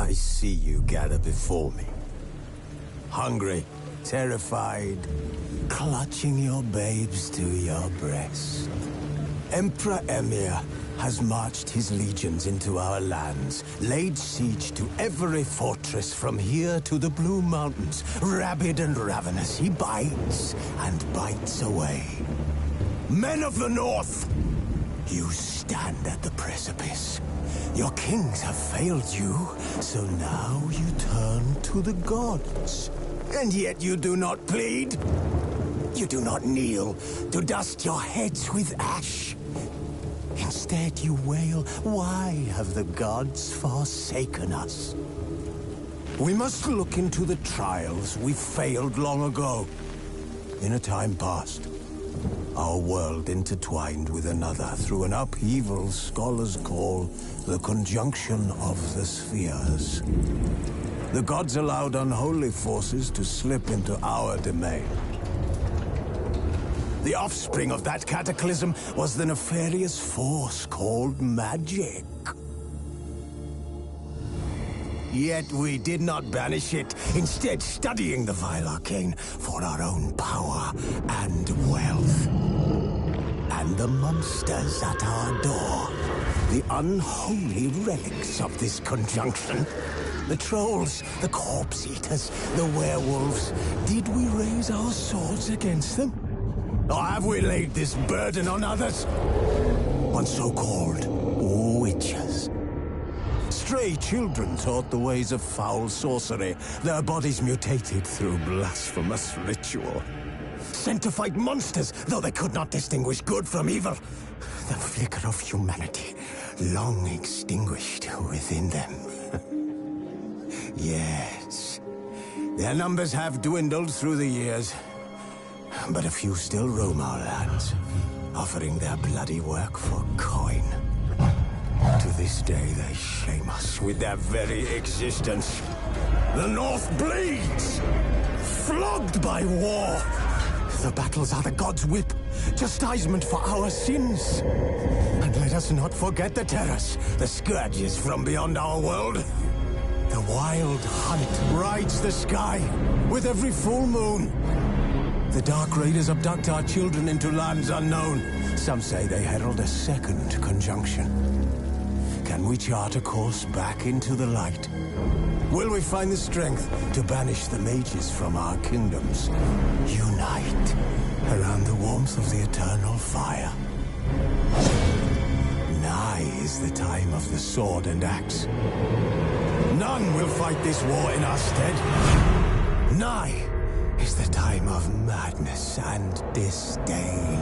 I see you gather before me. Hungry, terrified, clutching your babes to your breast. Emperor Emhyr has marched his legions into our lands, laid siege to every fortress from here to the Blue Mountains. Rabid and ravenous, he bites and bites away. Men of the North, you stand at the precipice. Your kings have failed you, so now you turn to the gods. And yet you do not plead. You do not kneel to dust your heads with ash. Instead you wail, why have the gods forsaken us? We must look into the trials we failed long ago. In a time past, our world intertwined with another through an upheaval scholars call the conjunction of the spheres. The gods allowed unholy forces to slip into our domain. The offspring of that cataclysm was the nefarious force called magic. Yet we did not banish it, instead studying the vile arcane for our own power and wealth. And the monsters at our door, the unholy relics of this conjunction. The trolls, the corpse-eaters, the werewolves. Did we raise our swords against them? Or have we laid this burden on others? On so-called witches. Stray children taught the ways of foul sorcery, their bodies mutated through blasphemous ritual. Sent to fight monsters, though they could not distinguish good from evil. The flicker of humanity, long extinguished within them. Yes, their numbers have dwindled through the years, but a few still roam our lands, offering their bloody work for coin. To this day, they shame us with their very existence. The North bleeds, flogged by war. The battles are the gods' whip, chastisement for our sins. And let us not forget the terrors, the scourges from beyond our world. The wild hunt rides the sky with every full moon. The Dark Raiders abduct our children into lands unknown. Some say they herald a second conjunction. Can we chart a course back into the light? Will we find the strength to banish the mages from our kingdoms? Unite around the warmth of the eternal fire. Nigh is the time of the sword and axe. None will fight this war in our stead. Nigh is the time of madness and disdain.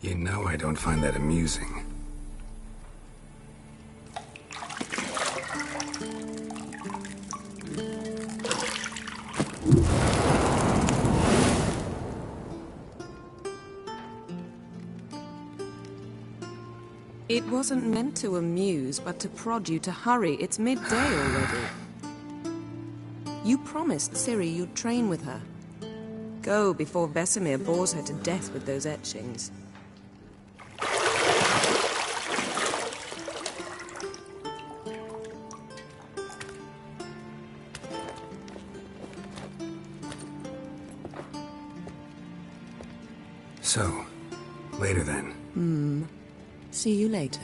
You know I don't find that amusing. It wasn't meant to amuse, but to prod you to hurry. It's midday already. You promised Ciri you'd train with her. Go before Vesemir bores her to death with those etchings. So, later then. See you later.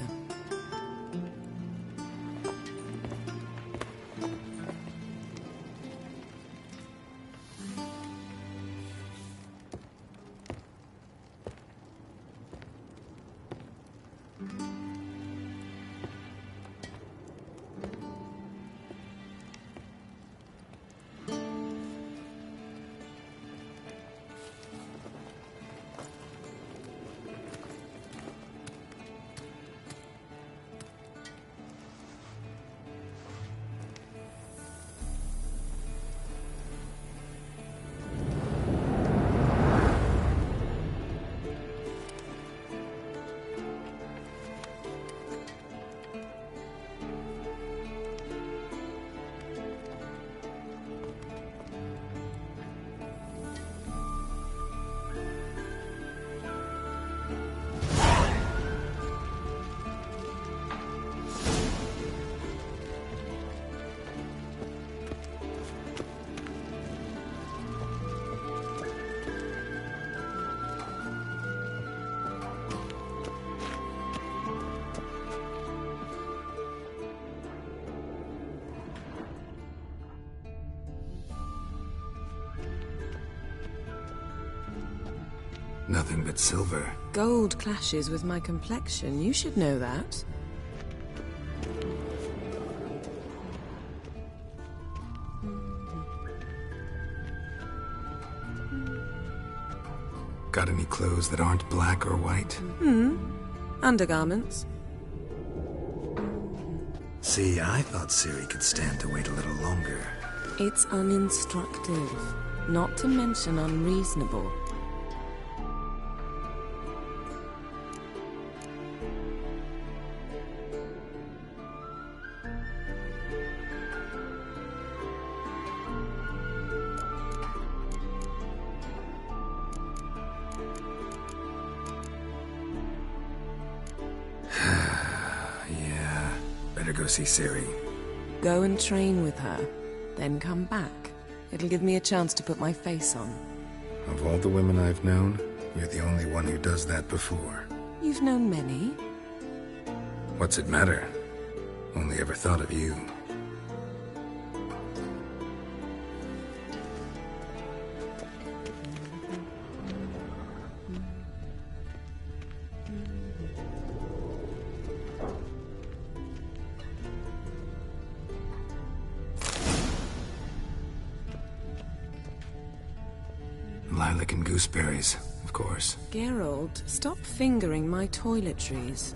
Nothing but silver. Gold clashes with my complexion. You should know that. Got any clothes that aren't black or white? Undergarments. See, I thought Ciri could stand to wait a little longer. It's uninstructive, not to mention unreasonable. Yeah, better go see Ciri. Go and train with her, then come back. It'll give me a chance to put my face on. Of all the women I've known, you're the only one who does that before. You've known many. What's it matter? Only ever thought of you. Lilac and gooseberries, of course. Geralt, stop fingering my toiletries.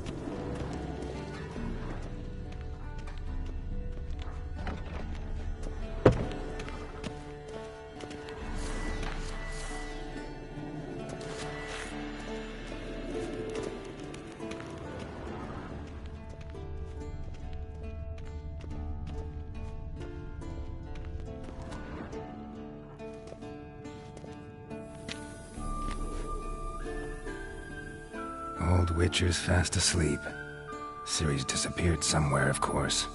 Old Witcher's fast asleep. Ciri's disappeared somewhere, of course.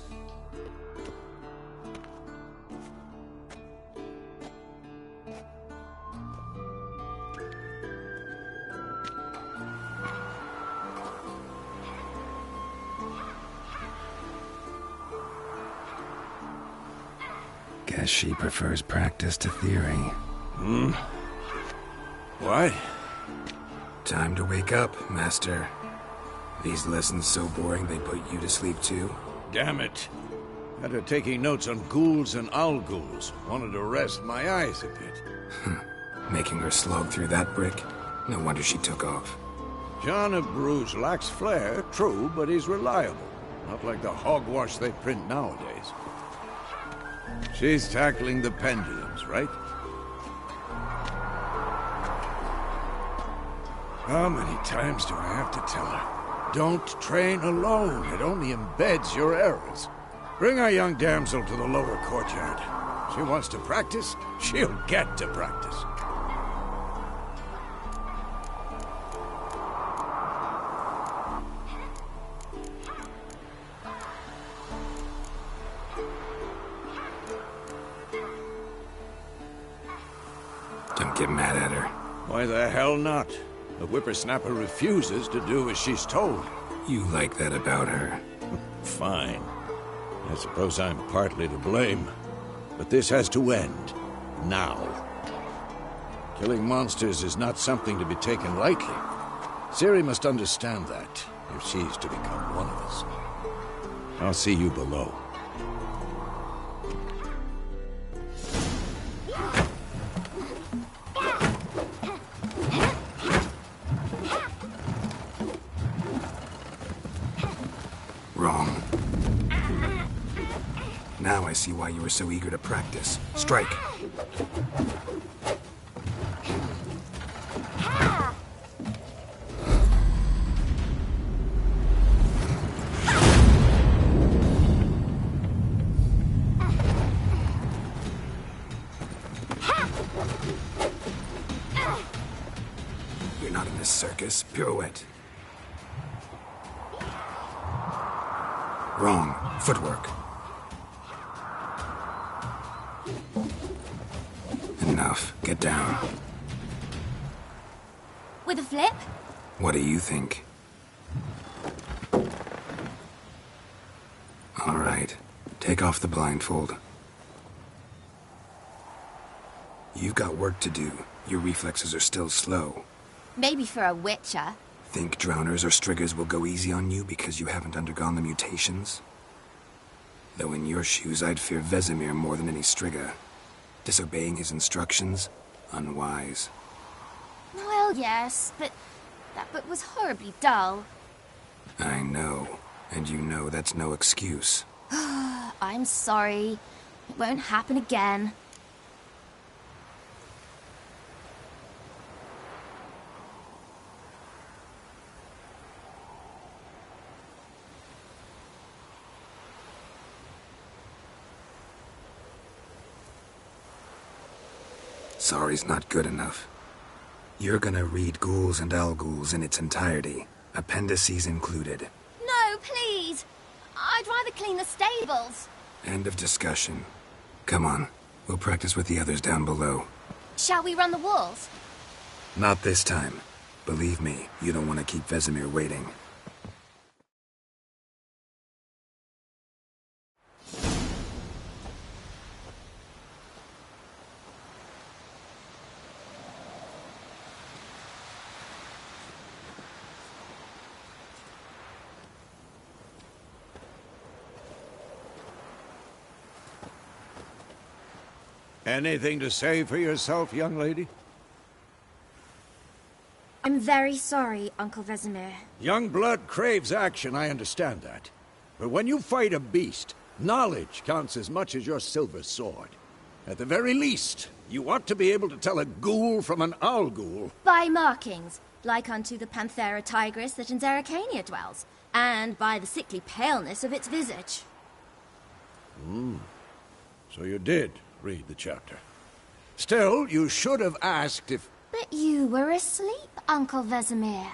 Guess she prefers practice to theory. What? Time to wake up, Master. These lessons so boring they put you to sleep too? Damn it. After taking notes on ghouls and owl-ghouls, wanted to rest my eyes a bit. Making her slog through that brick? No wonder she took off. John of Bruges lacks flair, true, but he's reliable. Not like the hogwash they print nowadays. She's tackling the pendulums, right? How many times do I have to tell her? Don't train alone. It only embeds your errors. Bring our young damsel to the lower courtyard. She wants to practice, she'll get to practice. Don't get mad at her. Why the hell not? The whippersnapper refuses to do as she's told. You like that about her. Fine. I suppose I'm partly to blame. But this has to end. Now. Killing monsters is not something to be taken lightly. Ciri must understand that, if she's to become one of us. I'll see you below. Wrong. Now I see why you were so eager to practice. Strike. You're not in this circus. Pirouette. Wrong. Footwork. Enough. Get down. With a flip? What do you think? All right. Take off the blindfold. You've got work to do. Your reflexes are still slow. Maybe for a witcher. Think drowners or striggers will go easy on you because you haven't undergone the mutations? Though in your shoes, I'd fear Vesemir more than any strigger. Disobeying his instructions? Unwise. Well, yes, but that book was horribly dull. I know. And you know that's no excuse. I'm sorry. It won't happen again. Sorry's not good enough. You're gonna read Ghouls and Owl-Ghouls in its entirety, appendices included. No, please! I'd rather clean the stables. End of discussion. Come on, we'll practice with the others down below. Shall we run the walls? Not this time. Believe me, you don't want to keep Vesemir waiting. Anything to say for yourself, young lady? I'm very sorry, Uncle Vesemir. Young blood craves action, I understand that. But when you fight a beast, knowledge counts as much as your silver sword. At the very least, you ought to be able to tell a ghoul from an owl-ghoul. By markings, like unto the Panthera tigris that in Zerrikania dwells, and by the sickly paleness of its visage. So you did read the chapter. Still, you should have asked if... But you were asleep, Uncle Vesemir.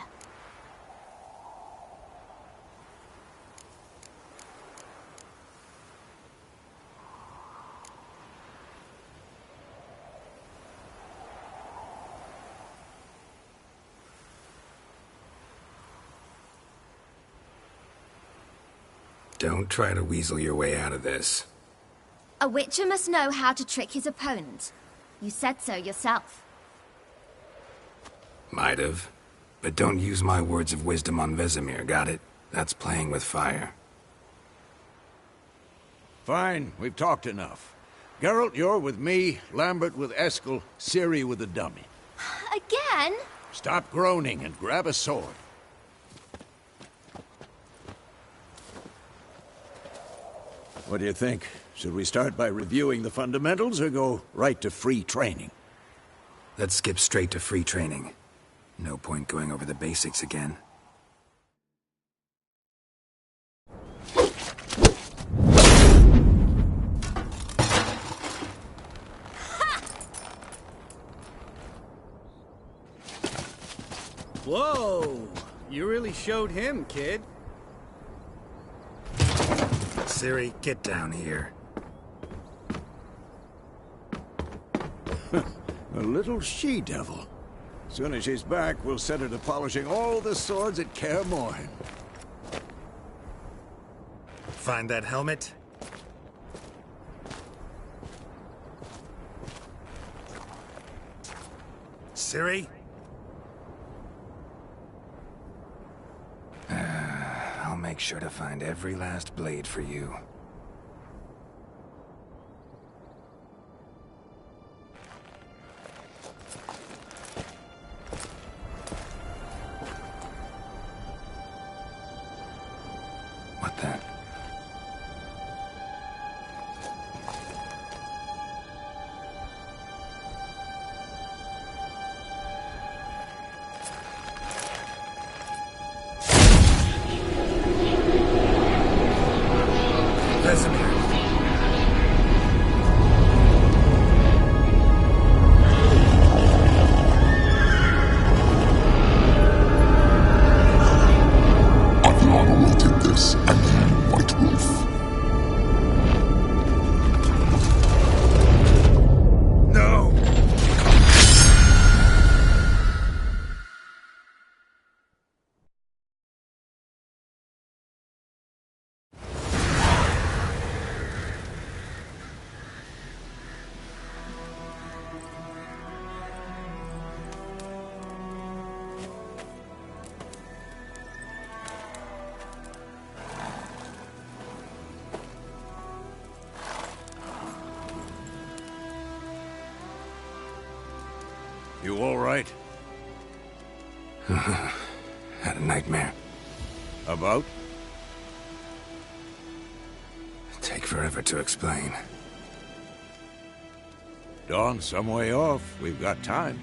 Don't try to weasel your way out of this. A witcher must know how to trick his opponent. You said so yourself. Might have. But don't use my words of wisdom on Vesemir, got it? That's playing with fire. Fine, we've talked enough. Geralt, you're with me, Lambert with Eskel, Ciri with the dummy. Again? Stop groaning and grab a sword. What do you think? Should we start by reviewing the fundamentals or go right to free training? Let's skip straight to free training. No point going over the basics again. Whoa! You really showed him, kid. Ciri, get down here. A little she-devil. Soon as she's back, we'll set her to polishing all the swords at Kaer Morhen. Find that helmet? Ciri? I'll make sure to find every last blade for you. What the? Vesemir. Aviana will take this, and you, White Wolf. No! You all right? Had a nightmare. About? Take forever to explain. Dawn's some way off. We've got time.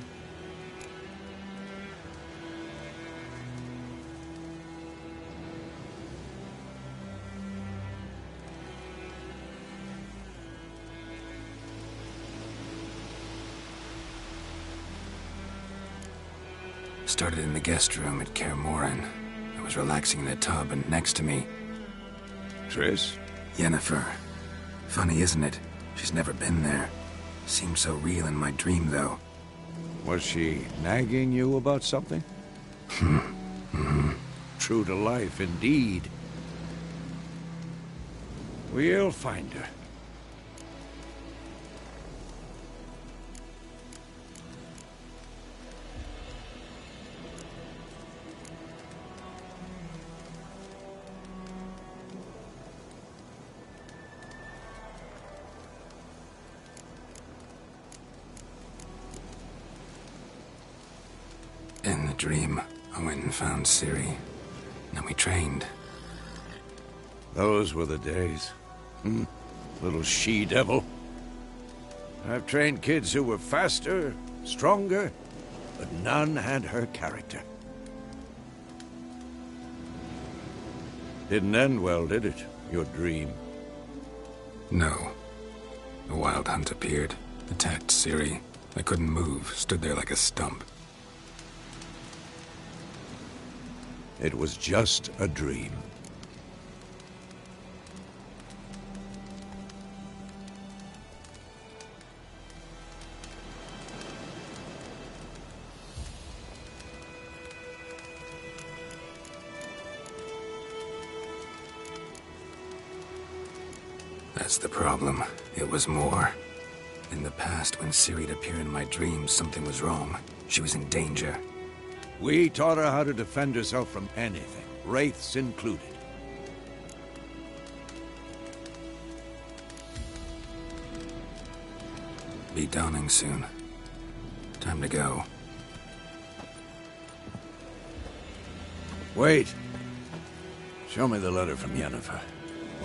Started in the guest room at Kaer Morhen. I was relaxing in a tub, and next to me, Triss? Yennefer. Funny, isn't it? She's never been there. Seemed so real in my dream, though. Was she nagging you about something? True to life, indeed. We'll find her. In the dream, I went and found Ciri. Then we trained. Those were the days. Little she-devil. I've trained kids who were faster, stronger, but none had her character. Didn't end well, did it? Your dream? No. A wild hunt appeared, attacked Ciri. I couldn't move, stood there like a stump. It was just a dream. That's the problem. It was more. In the past, when Ciri'd appear in my dreams, something was wrong. She was in danger. We taught her how to defend herself from anything, wraiths included. Be dawning soon. Time to go. Wait. Show me the letter from Yennefer.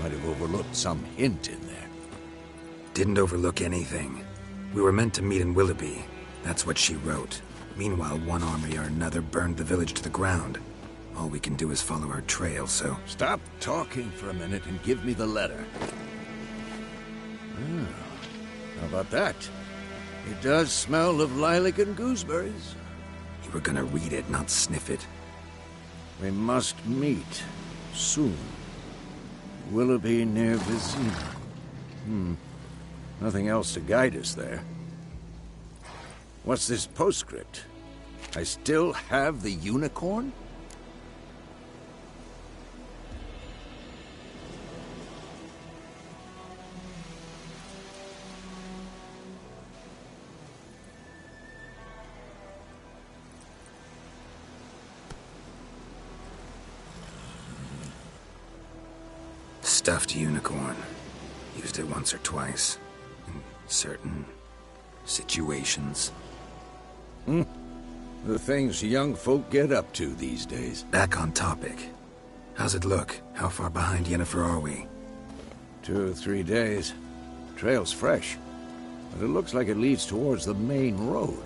Might have overlooked some hint in there. Didn't overlook anything. We were meant to meet in Willoughby. That's what she wrote. Meanwhile, one army or another burned the village to the ground. All we can do is follow her trail, so... Stop talking for a minute and give me the letter. How about that? It does smell of lilac and gooseberries. You were gonna read it, not sniff it. We must meet. Soon. Willoughby near Vizima. Nothing else to guide us there. What's this postscript? I still have the unicorn? Stuffed unicorn. Used it once or twice. In certain situations. The things young folk get up to these days. Back on topic. How's it look? How far behind Yennefer are we? 2 or 3 days. Trail's fresh. But it looks like it leads towards the main road.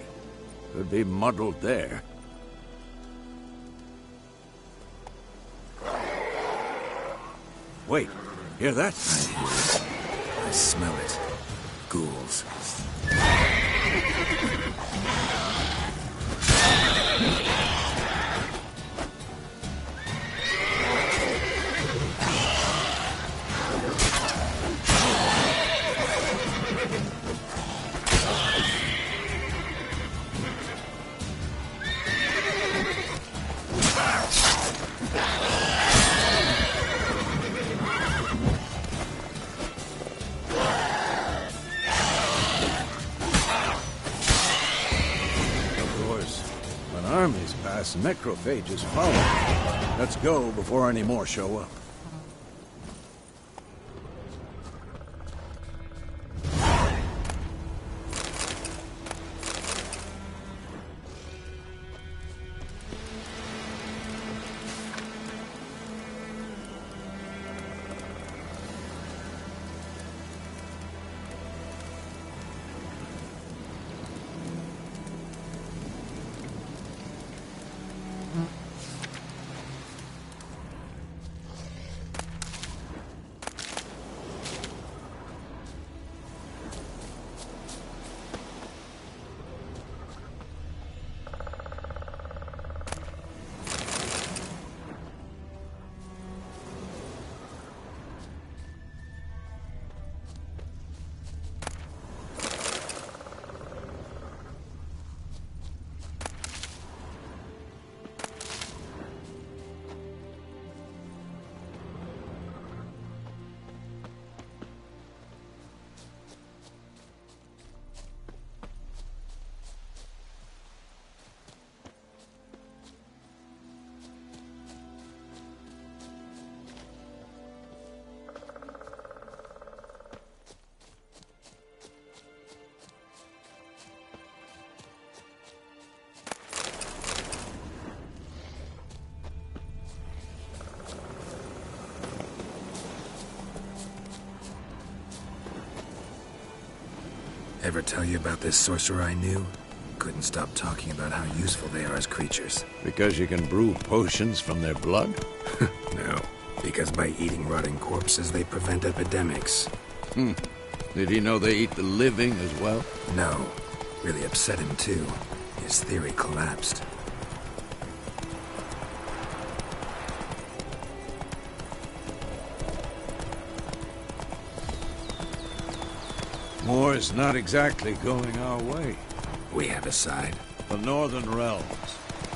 Could be muddled there. Wait, hear that? I hear it. I smell it. Ghouls. Necrophages follow. Let's go before any more show up. Ever tell you about this sorcerer I knew? Couldn't stop talking about how useful they are as creatures. Because you can brew potions from their blood? No, because by eating rotting corpses, they prevent epidemics. Did he know they eat the living as well? No. Really upset him, too. His theory collapsed. War's not exactly going our way. We have a side. The Northern Realms.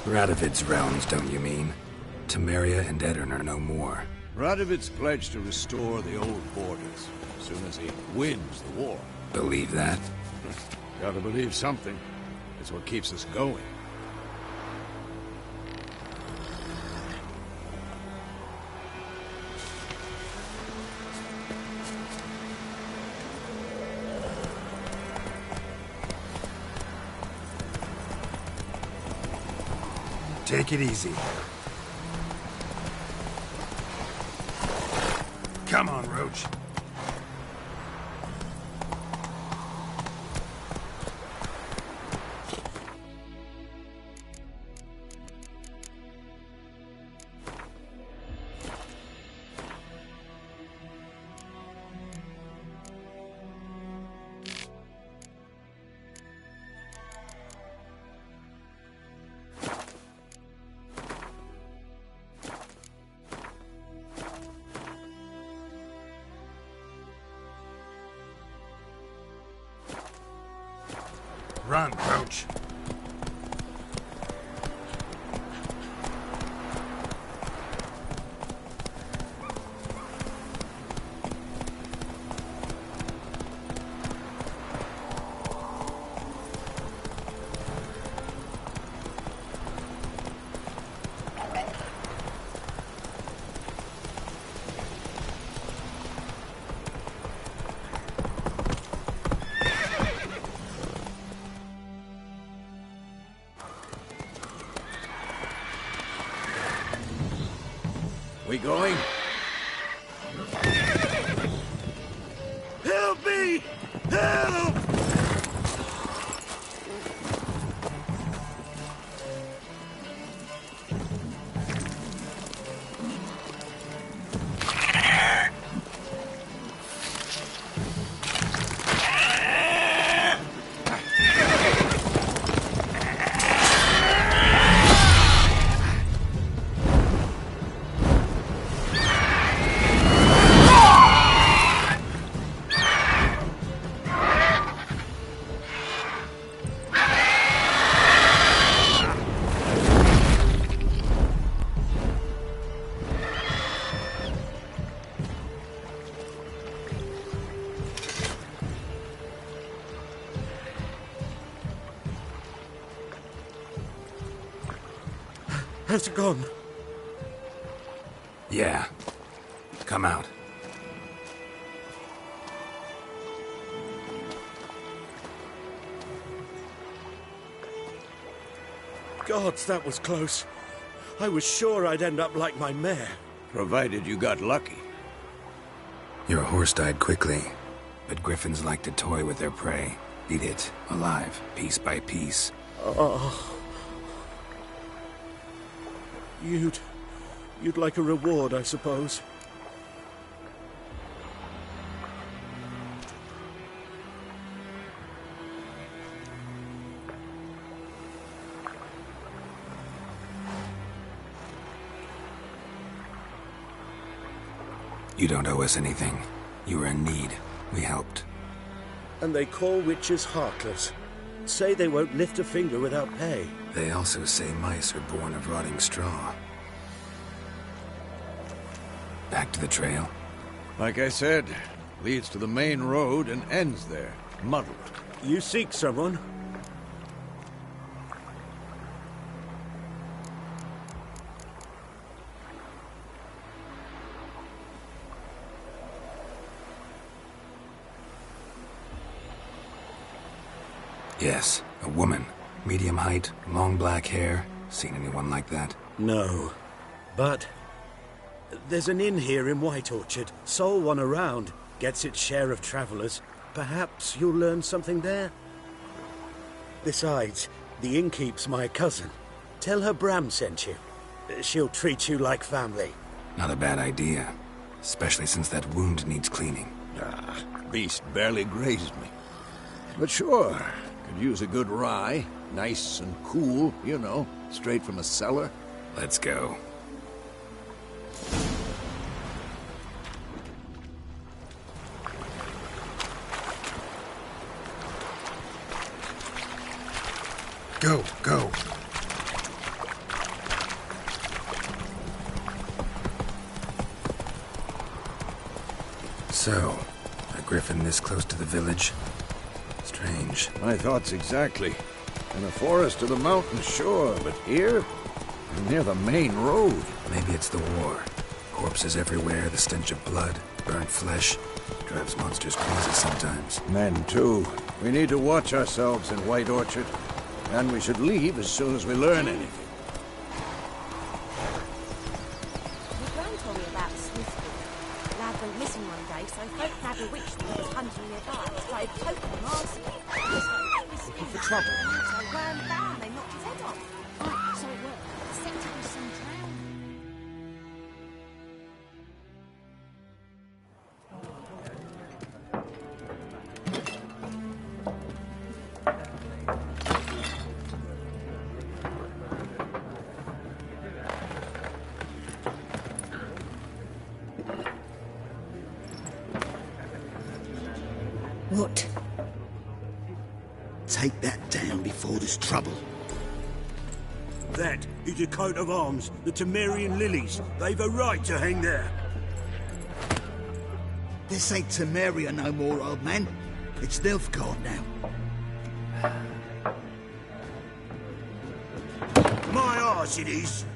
Radovid's realms, don't you mean? Temeria and Edirn are no more. Radovid's pledged to restore the old borders as soon as he wins the war. Believe that? Gotta believe something. It's what keeps us going. Take it easy. Come on, Roach. Run, Roach. We going? Help me! Help! Has it gone? Yeah. Come out. Gods, that was close. I was sure I'd end up like my mare. Provided you got lucky. Your horse died quickly, but griffins like to toy with their prey. Eat it, alive, piece by piece. Oh. You'd like a reward, I suppose. You don't owe us anything. You were in need. We helped. And they call witches heartless. Say they won't lift a finger without pay. They also say mice are born of rotting straw. Back to the trail? Like I said, leads to the main road and ends there, muddled. You seek someone? Yes, a woman. Medium height, long black hair. Seen anyone like that? No. But there's an inn here in White Orchard. Sole one around. Gets its share of travelers. Perhaps you'll learn something there? Besides, the innkeep's my cousin. Tell her Bram sent you. She'll treat you like family. Not a bad idea. Especially since that wound needs cleaning. Beast barely grazed me. But sure, could use a good rye. Nice and cool, you know, straight from a cellar. Let's go. Go. So, a griffin this close to the village? Strange. My thoughts exactly. In the forest or the mountains, sure, but here? Near the main road. Maybe it's the war. Corpses everywhere, the stench of blood, burnt flesh. Drives monsters crazy sometimes. Men, too. We need to watch ourselves in White Orchard. And we should leave as soon as we learn anything. went missing one day, so folk had a witch that was hunting nearby. Started poking him arse. Looking for trouble. So bam, they knocked his head off. Right, so it worked. Except it was some drowned. What? Take that down before there's trouble. That is a coat of arms, the Temerian lilies. They've a right to hang there. This ain't Temeria no more, old man. It's Nilfgaard now. My arse it is.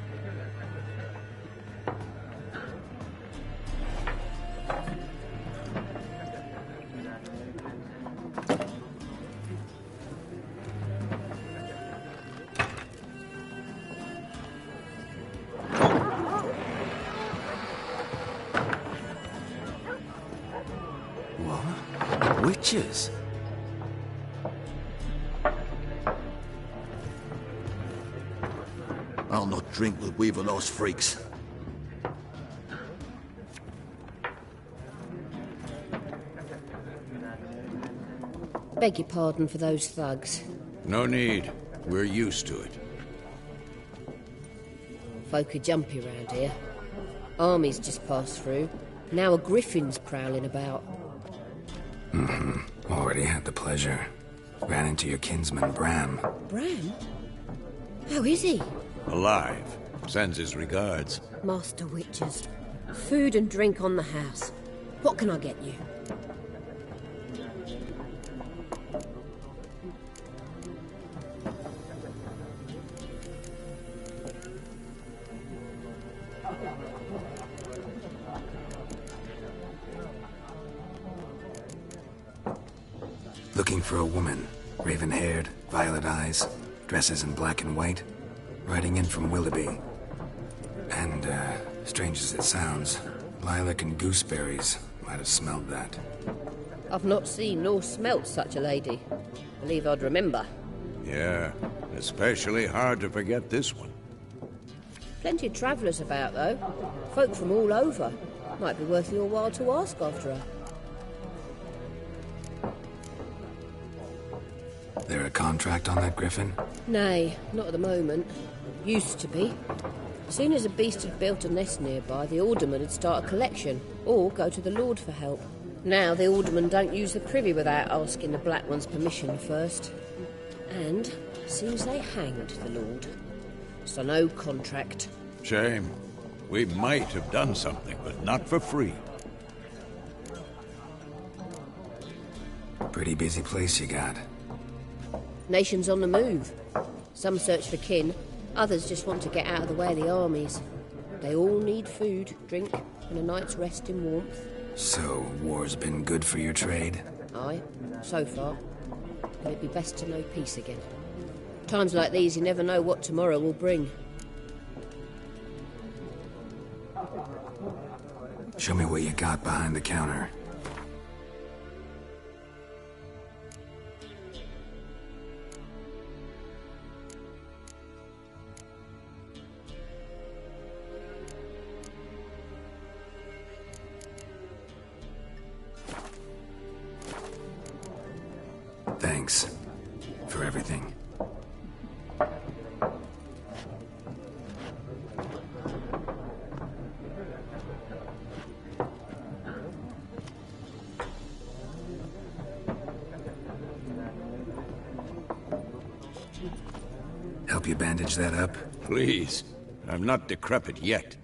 Witches? I'll not drink with Weaverlost freaks. Beg your pardon for those thugs. No need. We're used to it. Folk are jumpy round here. Armies just passed through. Now a griffin's prowling about. Already had the pleasure. Ran into your kinsman, Bram. Bram? How is he? Alive. Sends his regards. Master Witches. Food and drink on the house. What can I get you? Looking for a woman. Raven-haired, violet eyes, dresses in black and white. Riding in from Willoughby. And, strange as it sounds, lilac and gooseberries might have smelled that. I've not seen nor smelt such a lady. Believe I'd remember. Yeah, especially hard to forget this one. Plenty of travellers about, though. Folk from all over. Might be worth your while to ask after her. There a contract on that griffin? Nay, not at the moment. Used to be. As soon as a beast had built a nest nearby, the alderman would start a collection, or go to the Lord for help. Now the aldermen don't use the privy without asking the Black One's permission first. And seems they hanged the Lord. So no contract. Shame. We might have done something, but not for free. Pretty busy place you got. Nations on the move. Some search for kin, others just want to get out of the way of the armies. They all need food, drink, and a night's rest in warmth. So, war's been good for your trade? Aye, so far. But it'd be best to know peace again. Times like these, you never know what tomorrow will bring. Show me what you got behind the counter. Thanks for everything. Help you bandage that up? Please. I'm not decrepit yet.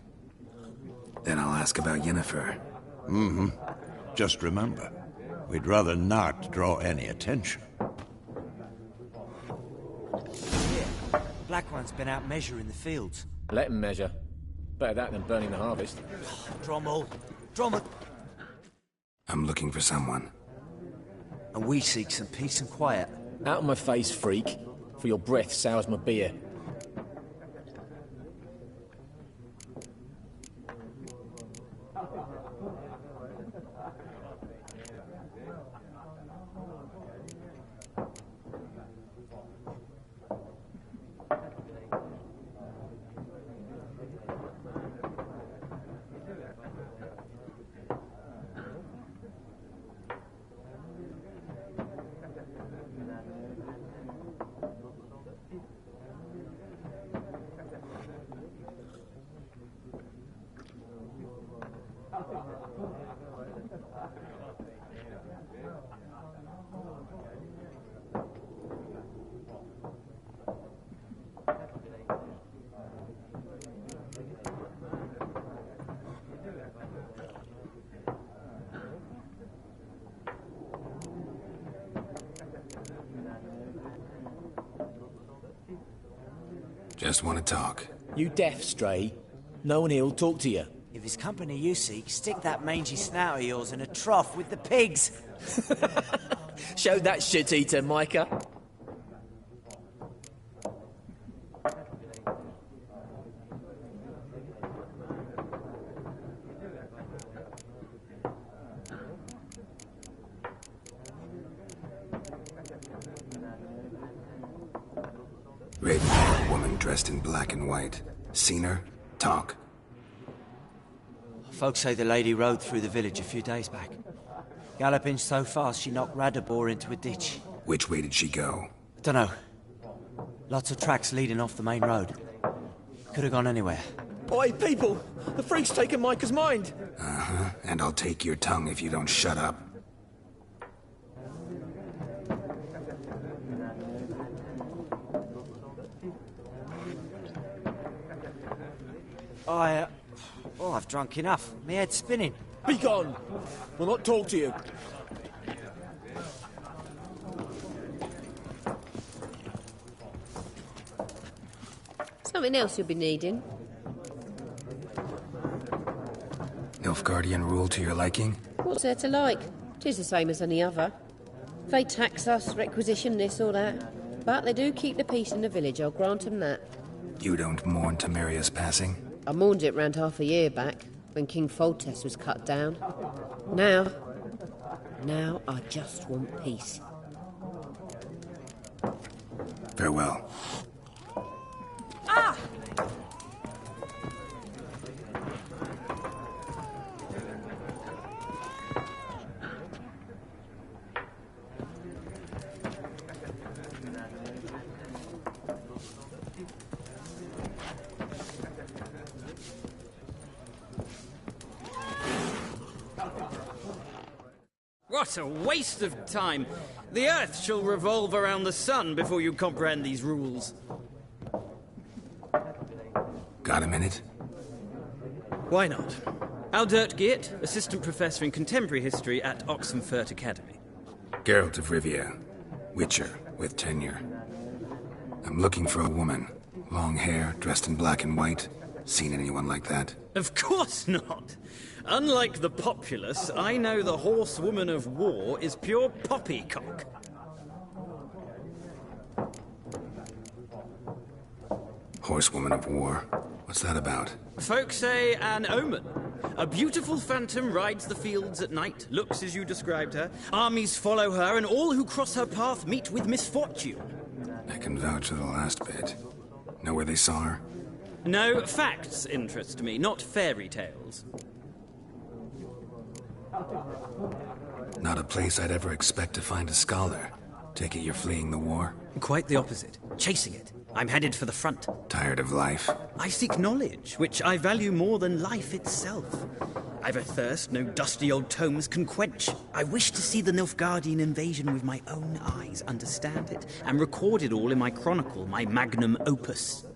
Then I'll ask about Yennefer. Mm-hmm. Just remember, we'd rather not draw any attention. Yeah, Black One's been out measuring the fields. Let him measure. Better that than burning the harvest. Drommel! Drommel! I'm looking for someone. And we seek some peace and quiet. Out of my face, freak. For your breath sours my beer. Just want to talk. You deaf, Stray? No one here will talk to you. If it's company you seek, stick that mangy snout of yours in a trough with the pigs. Show that shit-eater, Micah. Raven, woman dressed in black and white. Seen her? Talk. Folks say the lady rode through the village a few days back. Galloping so fast she knocked Radabor into a ditch. Which way did she go? Dunno. Lots of tracks leading off the main road. Could have gone anywhere. Oi, people! The freak's taken Micah's mind! Uh-huh. And I'll take your tongue if you don't shut up. I've drunk enough. My head's spinning. Be gone! We'll not talk to you. Something else you'll be needing. Nilfgaardian rule to your liking? What's there to like? 'Tis the same as any other. They tax us, requisition this or that. But they do keep the peace in the village, I'll grant them that. You don't mourn Temeria's passing? I mourned it round half a year back, when King Foltest was cut down. Now I just want peace. Farewell. Ah! What a waste of time! The Earth shall revolve around the sun before you comprehend these rules. Got a minute? Why not? Aldert Geert, Assistant Professor in Contemporary History at Oxenfurt Academy. Geralt of Rivia. Witcher, with tenure. I'm looking for a woman. Long hair, dressed in black and white. Seen anyone like that? Of course not! Unlike the populace, I know the horsewoman of war is pure poppycock. Horsewoman of war? What's that about? Folk say an omen. A beautiful phantom rides the fields at night, looks as you described her. Armies follow her, and all who cross her path meet with misfortune. I can vouch for the last bit. Know where they saw her? No, facts interest me, not fairy tales. Not a place I'd ever expect to find a scholar. Take it you're fleeing the war? Quite the opposite. Chasing it. I'm headed for the front. Tired of life? I seek knowledge, which I value more than life itself. I've a thirst no dusty old tomes can quench. I wish to see the Nilfgaardian invasion with my own eyes, understand it, and record it all in my chronicle, my magnum opus.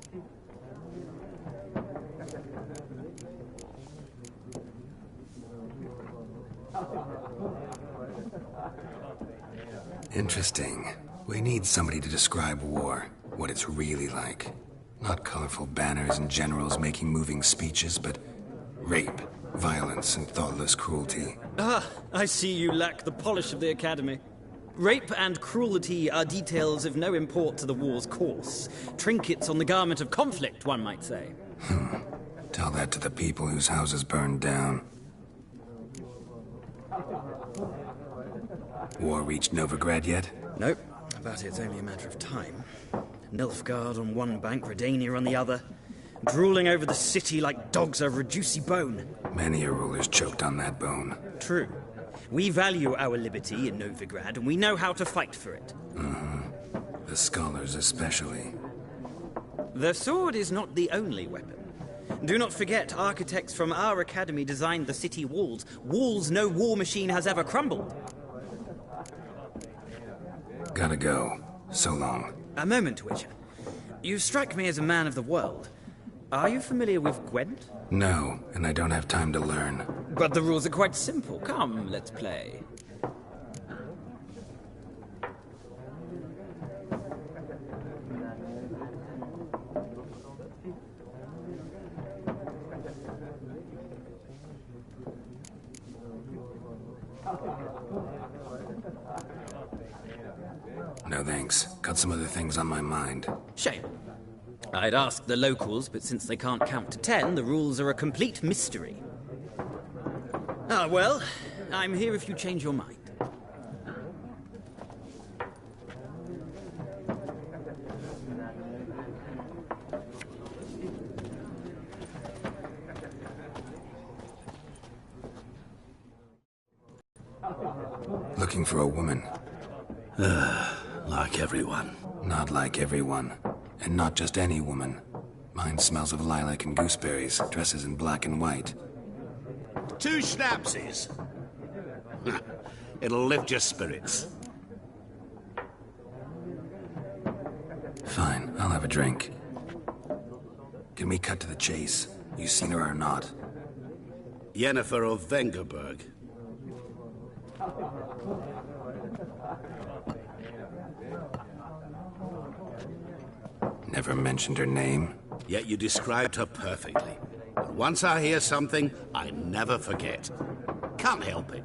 Interesting. We need somebody to describe war, what it's really like. Not colorful banners and generals making moving speeches, but rape, violence, and thoughtless cruelty. Ah, I see you lack the polish of the Academy. Rape and cruelty are details of no import to the war's course. Trinkets on the garment of conflict, one might say. Tell that to the people whose houses burned down. War reached Novigrad yet? Nope, but it's only a matter of time. Nilfgaard on one bank, Redania on the other. Drooling over the city like dogs over a juicy bone. Many a ruler's choked on that bone. True. We value our liberty in Novigrad, and we know how to fight for it. The scholars especially. The sword is not the only weapon. Do not forget, architects from our academy designed the city walls. Walls no war machine has ever crumbled. Gotta go. So long. A moment, Witcher. You strike me as a man of the world. Are you familiar with Gwent? No, and I don't have time to learn. But the rules are quite simple. Come, let's play. No thanks. Got some other things on my mind. Shame. I'd ask the locals, but since they can't count to 10, the rules are a complete mystery. Ah, well, I'm here if you change your mind. Looking for a woman. Like everyone. Not like everyone. And not just any woman. Mine smells of lilac and gooseberries, dresses in black and white. 2 schnapsies. It'll lift your spirits. Fine, I'll have a drink. Can we cut to the chase? You seen her or not? Yennefer of Vengerberg. Never mentioned her name. Yet you described her perfectly. And once I hear something, I never forget. Can't help it.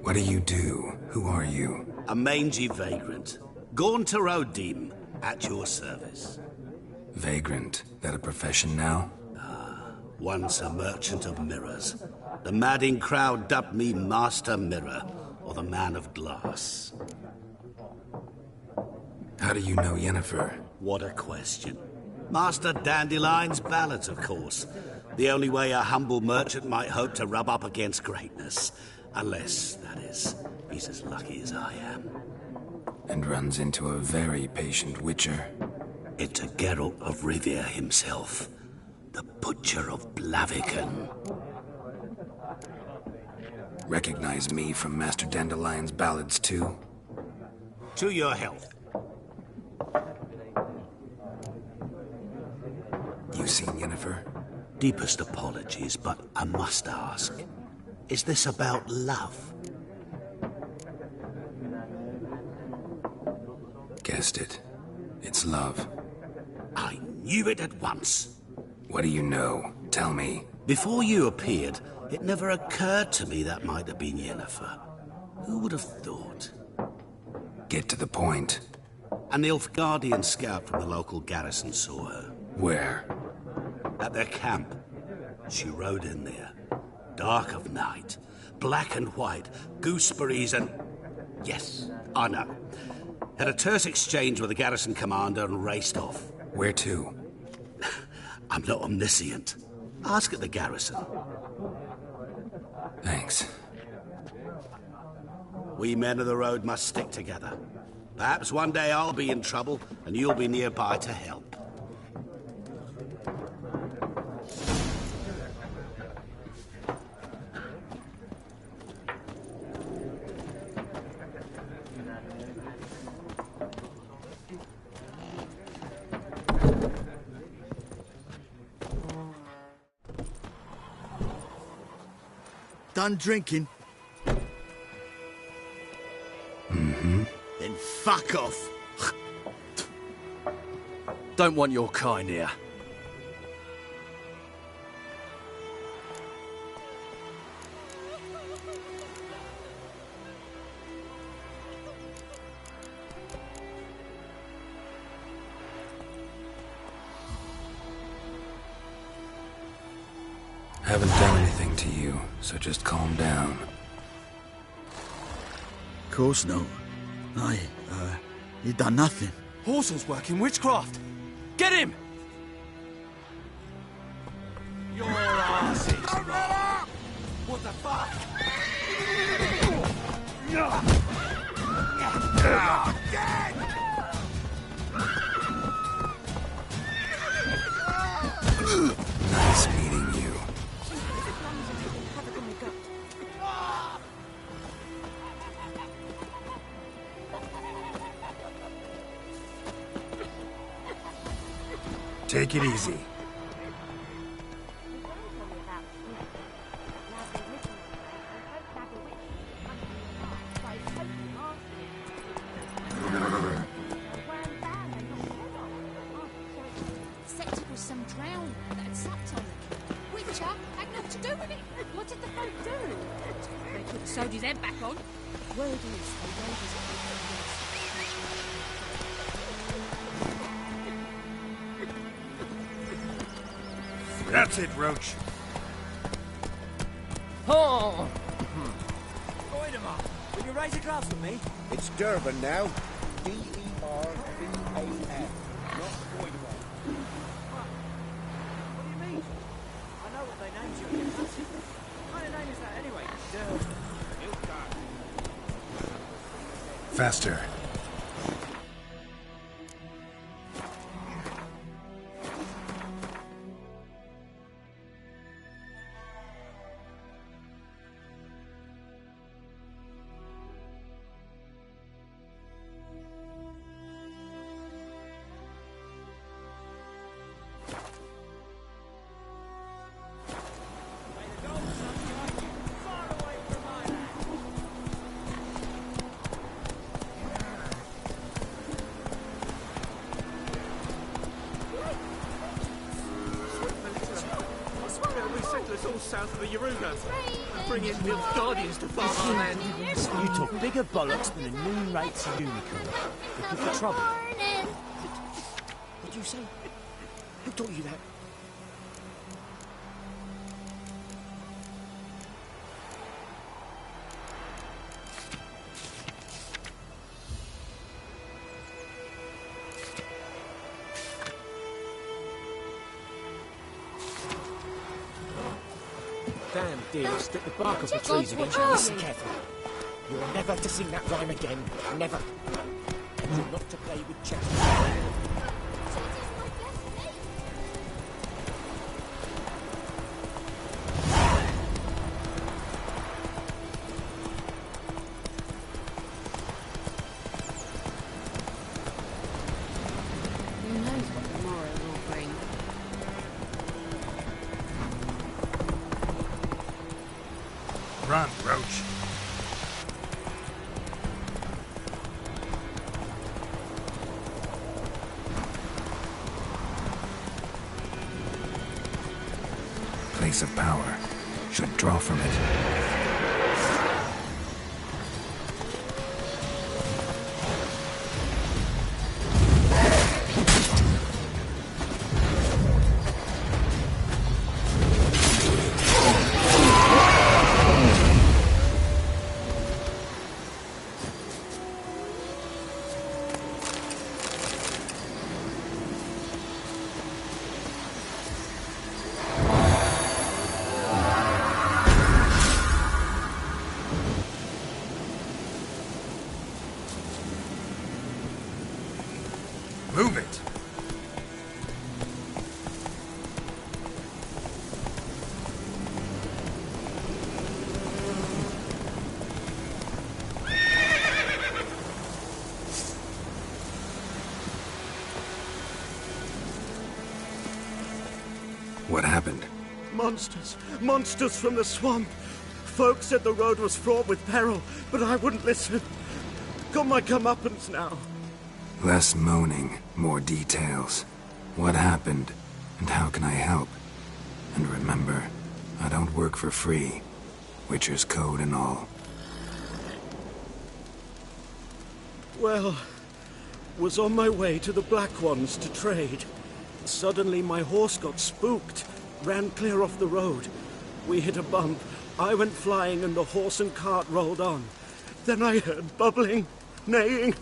What do you do? Who are you? A mangy vagrant. Gaunter Odim, at your service. Vagrant. That a profession now? Once a merchant of mirrors. The madding crowd dubbed me Master Mirror, or the Man of Glass. How do you know Yennefer? What a question. Master Dandelion's ballads, of course. The only way a humble merchant might hope to rub up against greatness. Unless, that is, he's as lucky as I am. And runs into a very patient witcher. Into Geralt of Rivia himself. The Butcher of Blaviken. Recognize me from Master Dandelion's ballads, too? To your health. You seen Yennefer? Deepest apologies, but I must ask. Is this about love? Guessed it. It's love. I knew it at once. What do you know? Tell me. Before you appeared, it never occurred to me that might have been Yennefer. Who would have thought? Get to the point. A Nilfgaardian scout from the local garrison saw her. Where? At their camp. She rode in there. Dark of night. Black and white. Gooseberries and... Yes, I know. Had a terse exchange with the garrison commander and raced off. Where to? I'm not omniscient. Ask at the garrison. Thanks. We men of the road must stick together. Perhaps one day I'll be in trouble and you'll be nearby to help. Done drinking? Mm-hmm. Then fuck off. Don't want your kind here. Haven't done anything to you, so just calm down. Of course not. You done nothing. Horsel's working witchcraft. Get him! Your asses! What the fuck? Nice meeting you. Take it easy. Some drowned that had supped on it. Witcher had nothing to do with it. What did the folk do? They put the soldier's head back on. Word is they gave us a That's it, Roach. Oh! Oidemar, will you raise a glass for me? It's Durban now. D-E-R-B-A-N. Not Oidemar. I know what they named you again. What kind of name is that anyway? Faster. All south of the Yaruga. Bring in Nilfgaardians to farm our land. You talk bigger bollocks than a noon rates unicorn. Looking for trouble. What do you say? Who taught you that? Damn dear, stick the bark off the trees again. Listen carefully. You are never to sing that rhyme again. Never. And you're not to play with chatter. Who knows what tomorrow will bring? Run, Roach. Place of power. Should draw from it. Move it! What happened? Monsters! Monsters from the swamp! Folk said the road was fraught with peril, but I wouldn't listen. Got my comeuppance now. Less moaning, more details. What happened, and how can I help? And remember, I don't work for free. Witcher's code and all. Well, was on my way to the Black Ones to trade. Suddenly my horse got spooked, ran clear off the road. We hit a bump, I went flying and the horse and cart rolled on. Then I heard bubbling, neighing,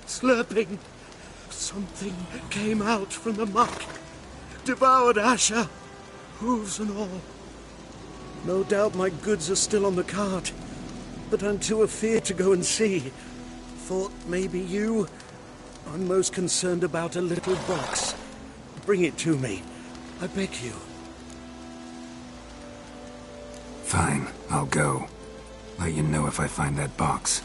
slurping. Something came out from the muck, devoured Asher, hooves and all. No doubt my goods are still on the cart, but I'm too afeard to go and see. Thought maybe you. I'm most concerned about a little box. Bring it to me, I beg you. Fine, I'll go. Let you know if I find that box.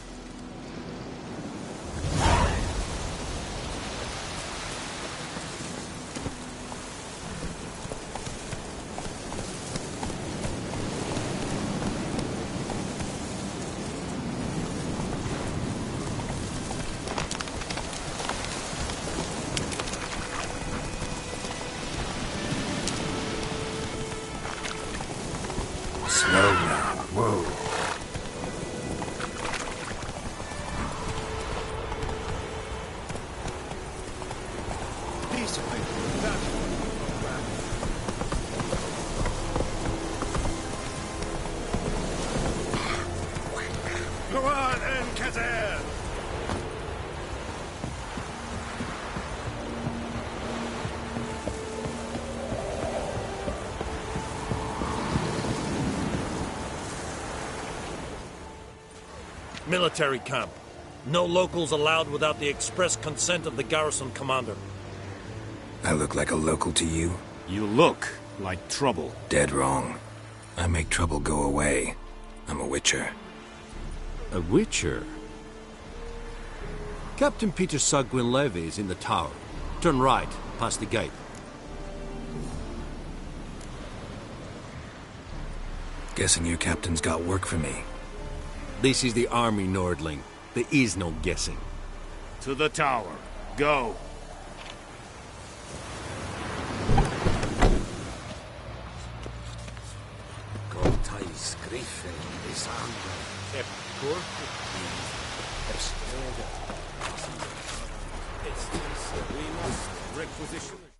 discipline. That's what we go back. Go on then, Kazer! Military camp. No locals allowed without the express consent of the garrison commander. I look like a local to you? You look like trouble. Dead wrong. I make trouble go away. I'm a witcher. A witcher? Captain Peter Sagwin Levy is in the tower. Turn right, past the gate. Guessing your captain's got work for me. This is the army, Nordling. There is no guessing. To the tower. Go. We must requisition.